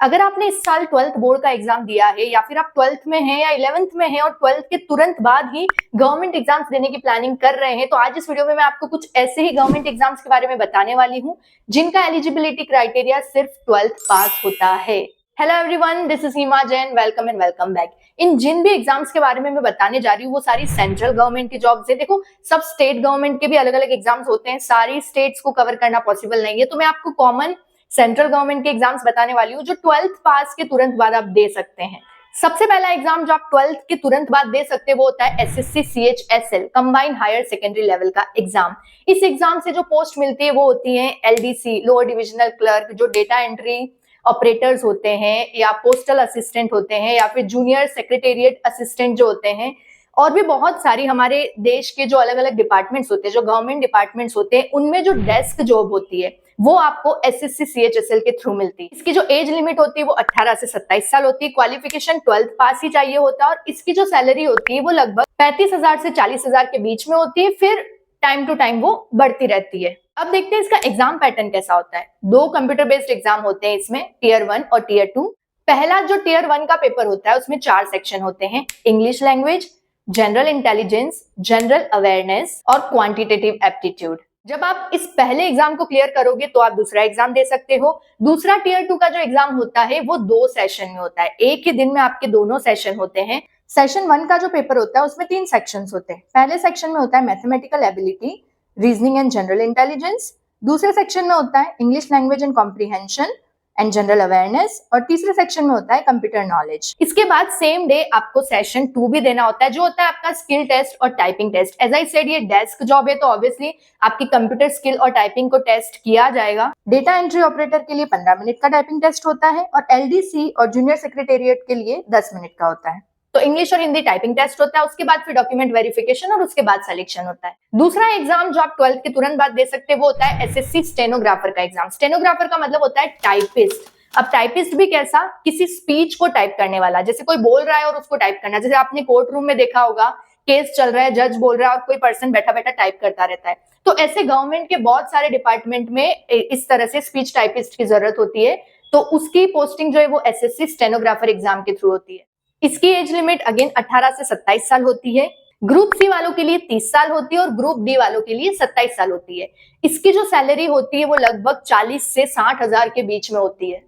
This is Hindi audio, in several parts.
अगर आपने इस साल 12th बोर्ड का एग्जाम दिया है या फिर आप 12th में हैं या 11th में हैं और 12th के तुरंत बाद ही गवर्नमेंट एग्जाम्स देने की प्लानिंग कर रहे हैं, तो आज इस वीडियो में मैं आपको कुछ ऐसे ही गवर्नमेंट एग्जाम्स के बारे में बताने वाली हूँ जिनका एलिजिबिलिटी क्राइटेरिया सिर्फ 12th पास होता है। Hello everyone, this is Hima Jain. Welcome and welcome back. इन जिन भी एग्जाम्स के बारे में मैं बताने जा रही हूँ वो सारी सेंट्रल गवर्नमेंट की जॉब्स है। देखो, सब स्टेट गवर्नमेंट के भी अलग अलग एग्जाम्स होते हैं, सारी स्टेट्स को कवर करना पॉसिबल नहीं है, तो मैं आपको कॉमन सेंट्रल गवर्नमेंट के एग्जाम्स बताने वाली हूँ जो 12th पास के तुरंत बाद आप दे सकते हैं। सबसे पहला एग्जाम जो आप 12th के तुरंत बाद दे सकते हैं वो होता है SSC CHSL combined higher secondary level का एग्जाम। इस एग्जाम से जो पोस्ट मिलती है वो होती है LDC लोअर डिविजनल क्लर्क, जो डेटा एंट्री ऑपरेटर्स होते हैं या पोस्टल असिस्टेंट होते हैं या फिर जूनियर सेक्रेटेरिएट असिस्टेंट जो होते हैं, और भी बहुत सारी हमारे देश के जो अलग अलग डिपार्टमेंट्स होते हैं, जो गवर्नमेंट डिपार्टमेंट्स होते हैं, उनमें जो डेस्क जॉब होती है वो आपको SSC CHSL के थ्रू मिलती है। इसकी जो एज लिमिट होती है वो 18 से 27 साल होती है। क्वालिफिकेशन 12th पास ही चाहिए होता है और इसकी जो सैलरी होती है वो लगभग 35,000 से 40,000 के बीच में होती है, फिर टाइम टू टाइम वो बढ़ती रहती है। अब देखते हैं इसका एग्जाम पैटर्न कैसा होता है। 2 कंप्यूटर बेस्ड एग्जाम होते हैं इसमें, टियर 1 और टियर 2। पहला जो टियर 1 का पेपर होता है उसमें 4 सेक्शन होते हैं, English language, general intelligence, general awareness और क्वांटिटेटिव एप्टीट्यूड। जब आप इस पहले एग्जाम को क्लियर करोगे तो आप दूसरा एग्जाम दे सकते हो। दूसरा टियर 2 का जो एग्जाम होता है वो 2 सेशन में होता है, एक ही दिन में आपके दोनों सेशन होते हैं। सेशन 1 का जो पेपर होता है उसमें 3 सेक्शंस होते हैं। पहले सेक्शन में होता है mathematical ability, reasoning and general intelligence. दूसरे सेक्शन में होता है English language and comprehension and general awareness, और तीसरे सेक्शन में होता है कंप्यूटर नॉलेज। इसके बाद सेम डे आपको सेशन 2 भी देना होता है, जो होता है आपका स्किल टेस्ट और typing test. As I said, ये डेस्क जॉब है तो ऑब्वियसली आपकी कंप्यूटर स्किल और टाइपिंग को टेस्ट किया जाएगा। डेटा एंट्री ऑपरेटर के लिए 15 मिनट का टाइपिंग टेस्ट होता है और LDC और जूनियर सेक्रेटेरिएट के लिए 10 मिनट का होता है। तो इंग्लिश और हिंदी टाइपिंग टेस्ट होता है, उसके बाद फिर डॉक्यूमेंट वेरिफिकेशन और उसके बाद सिलेक्शन होता है। दूसरा एग्जाम जो आप 12th के तुरंत बाद दे सकते हैं वो होता है SSC स्टेनोग्राफर का एग्जाम। स्टेनोग्राफर का मतलब होता है टाइपिस्ट। अब टाइपिस्ट भी कैसा, किसी स्पीच को टाइप करने वाला, जैसे कोई बोल रहा है और उसको टाइप करना। जैसे आपने कोर्ट रूम में देखा होगा, केस चल रहा है, जज बोल रहा है और कोई पर्सन बैठा बैठा टाइप करता रहता है, तो ऐसे गवर्नमेंट के बहुत सारे डिपार्टमेंट में इस तरह से स्पीच टाइपिस्ट की जरूरत होती है, तो उसकी पोस्टिंग जो है वो SSC स्टेनोग्राफर एग्जाम के थ्रू होती है। इसकी एज लिमिट अगेन 18 से 27 साल होती है। ग्रुप C वालों के लिए 30 साल होती है और ग्रुप D वालों के लिए 27 साल होती है। इसकी जो सैलरी होती है वो लगभग 40 से 60,000 के बीच में होती है।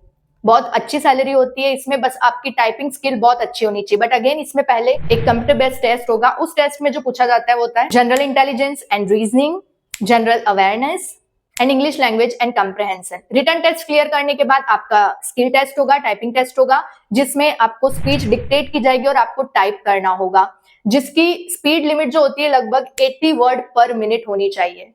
बहुत अच्छी सैलरी होती है इसमें, बस आपकी टाइपिंग स्किल बहुत अच्छी होनी चाहिए। बट अगेन इसमें पहले एक कंप्यूटर बेस्ड टेस्ट होगा, उस टेस्ट में जो पूछा जाता है वो होता है general intelligence and reasoning, general awareness and English language and comprehension. Written test clear करने के बाद आपका स्किल टेस्ट होगा, टाइपिंग टेस्ट होगा, जिसमें आपको स्पीच डिक्टेट की जाएगी और आपको टाइप करना होगा, जिसकी स्पीड लिमिट जो होती है लगभग 80 वर्ड पर मिनट होनी चाहिए।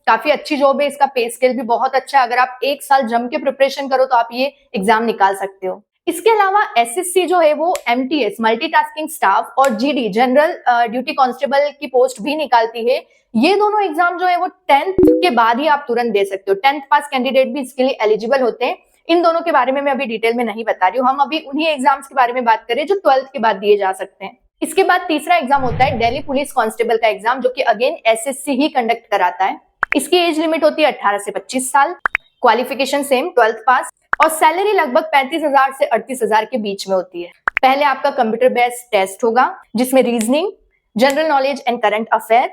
काफी अच्छी जॉब है, इसका पे स्केल भी बहुत अच्छा है। अगर आप 1 साल जम के प्रिपरेशन करो तो आप ये एग्जाम निकाल सकते हो। इसके अलावा SSC जो है वो MTS मल्टीटास्किंग स्टाफ और GD जनरल ड्यूटी कांस्टेबल की पोस्ट भी निकालती है। ये दोनों एग्जाम जो है वो 10th के बाद ही आप तुरंत दे सकते हो। 10th पास कैंडिडेट भी इसके लिए एलिजिबल होते हैं। इन दोनों के बारे में मैं अभी डिटेल में नहीं बता रही हूँ, हम अभी उन्हीं एग्जाम्स के बारे में बात करें जो 12th के बाद दिए जा सकते हैं। इसके बाद तीसरा एग्जाम होता है दिल्ली पुलिस कांस्टेबल का एग्जाम, जो कि अगेन SSC ही कंडक्ट कराता है। इसकी एज लिमिट होती है 18 से 25 साल। क्वालिफिकेशन सेम 12th पास और सैलरी लगभग 35,000 से 38,000 के बीच में होती है। पहले आपका कंप्यूटर बेस्ड टेस्ट होगा जिसमें reasoning, general knowledge and current affair,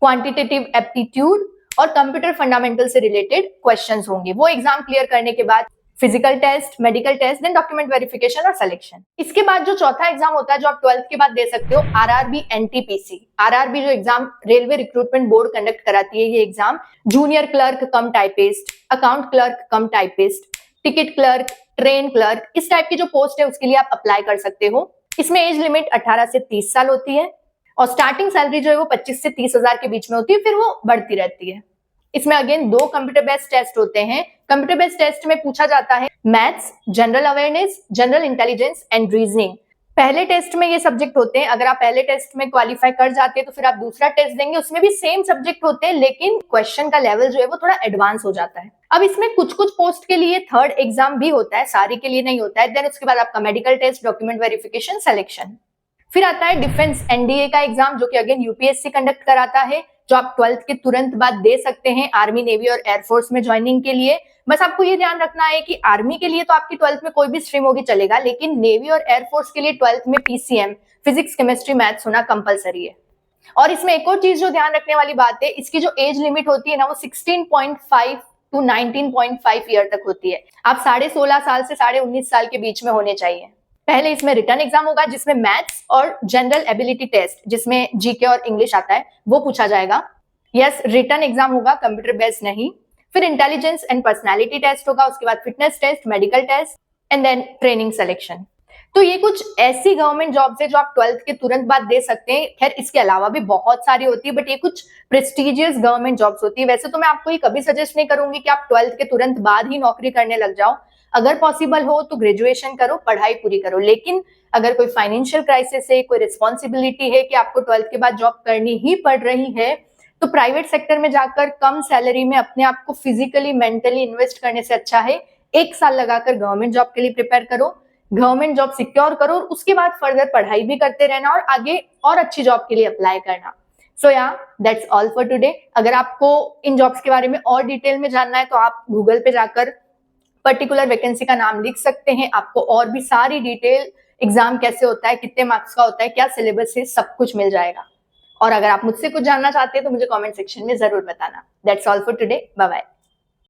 quantitative aptitude और कंप्यूटर फंडामेंटल से रिलेटेड क्वेश्चंस होंगे। वो एग्जाम क्लियर करने के बाद physical test, medical test, then document verification और सिलेक्शन। इसके बाद जो चौथा एग्जाम होता है जो आप 12th के बाद दे सकते हो, RRB NTPC। RRB जो exam railway recruitment board conduct कराती है, ये एग्जाम जूनियर क्लर्क कम टाइपिस्ट, अकाउंट क्लर्क कम typist, ticket clerk, train clerk, इस टाइप की जो पोस्ट है उसके लिए आप अप्लाई कर सकते हो। इसमें एज लिमिट 18 से 30 साल होती है और स्टार्टिंग सैलरी जो है वो 25 से 30,000 के बीच में होती है, फिर वो बढ़ती रहती है। इसमें अगेन 2 कंप्यूटर बेस्ड टेस्ट होते हैं। कंप्यूटर बेस्ड टेस्ट में पूछा जाता है maths, general awareness, general intelligence and reasoning. पहले टेस्ट में ये सब्जेक्ट होते हैं। अगर आप पहले टेस्ट में क्वालिफाई कर जाते हैं तो फिर आप दूसरा टेस्ट देंगे, उसमें भी सेम सब्जेक्ट होते हैं, लेकिन क्वेश्चन का लेवल जो है वो थोड़ा एडवांस हो जाता है। अब इसमें कुछ कुछ पोस्ट के लिए 3rd एग्जाम भी होता है, सारी के लिए नहीं होता है। देन उसके बाद आपका medical test, document verification, selection. फिर आता है डिफेंस NDA का एग्जाम, जो कि अगेन UPSC कंडक्ट कराता है। जो आप 12th के तुरंत बाद दे सकते हैं आर्मी, नेवी और एयरफोर्स में ज्वाइनिंग के लिए। बस आपको ये ध्यान रखना है कि आर्मी के लिए तो आपकी 12th में कोई भी स्ट्रीम होगी चलेगा, लेकिन नेवी और एयरफोर्स के लिए 12th में पीसीएम, फिजिक्स, केमिस्ट्री, मैथ्स होना कंपलसरी है। और इसमें एक और चीज जो ध्यान रखने वाली बात है, इसकी जो एज लिमिट होती है ना, वो 16.5 टू 19.5 ईयर तक होती है। आप 16.5 साल से 19.5 साल के बीच में होने चाहिए। पहले इसमें रिटन एग्जाम होगा जिसमें मैथ्स और जनरल एबिलिटी टेस्ट, जिसमें जीके और इंग्लिश आता है, वो पूछा जाएगा। यस, रिटन एग्जाम होगा, कंप्यूटर बेस्ड नहीं। फिर इंटेलिजेंस एंड पर्सनालिटी टेस्ट होगा, उसके बाद fitness test, medical test and then training selection. तो ये कुछ ऐसी गवर्नमेंट जॉब्स है जो आप 12th के तुरंत बाद दे सकते हैं। खैर इसके अलावा भी बहुत सारी होती है, बट ये कुछ प्रेस्टिजियस गवर्नमेंट जॉब्स होती है। वैसे तो मैं आपको ये कभी सजेस्ट नहीं करूंगी कि आप 12th के तुरंत बाद ही नौकरी करने लग जाओ। अगर पॉसिबल हो तो ग्रेजुएशन करो, पढ़ाई पूरी करो, लेकिन अगर कोई फाइनेंशियल क्राइसिस है, कोई रिस्पॉन्सिबिलिटी है कि आपको 12th के बाद जॉब करनी ही पड़ रही है, तो प्राइवेट सेक्टर में जाकर कम सैलरी में अपने आप को फिजिकली, मेंटली इन्वेस्ट करने से अच्छा है 1 साल लगाकर गवर्नमेंट जॉब के लिए प्रिपेयर करो, गवर्नमेंट जॉब सिक्योर करो और उसके बाद फर्दर पढ़ाई भी करते रहना और आगे और अच्छी जॉब के लिए अप्लाई करना। सो या दैट्स ऑल फॉर टुडे। अगर आपको इन जॉब्स के बारे में और डिटेल में जानना है तो आप गूगल पे जाकर पर्टिकुलर वैकेंसी का नाम लिख सकते हैं। आपको और भी सारी डिटेल, एग्जाम कैसे होता है, कितने मार्क्स का होता है, क्या सिलेबस है, सब कुछ मिल जाएगा। और अगर आप मुझसे कुछ जानना चाहते हैं तो मुझे कमेंट सेक्शन में जरूर बताना। That's all for today, bye bye.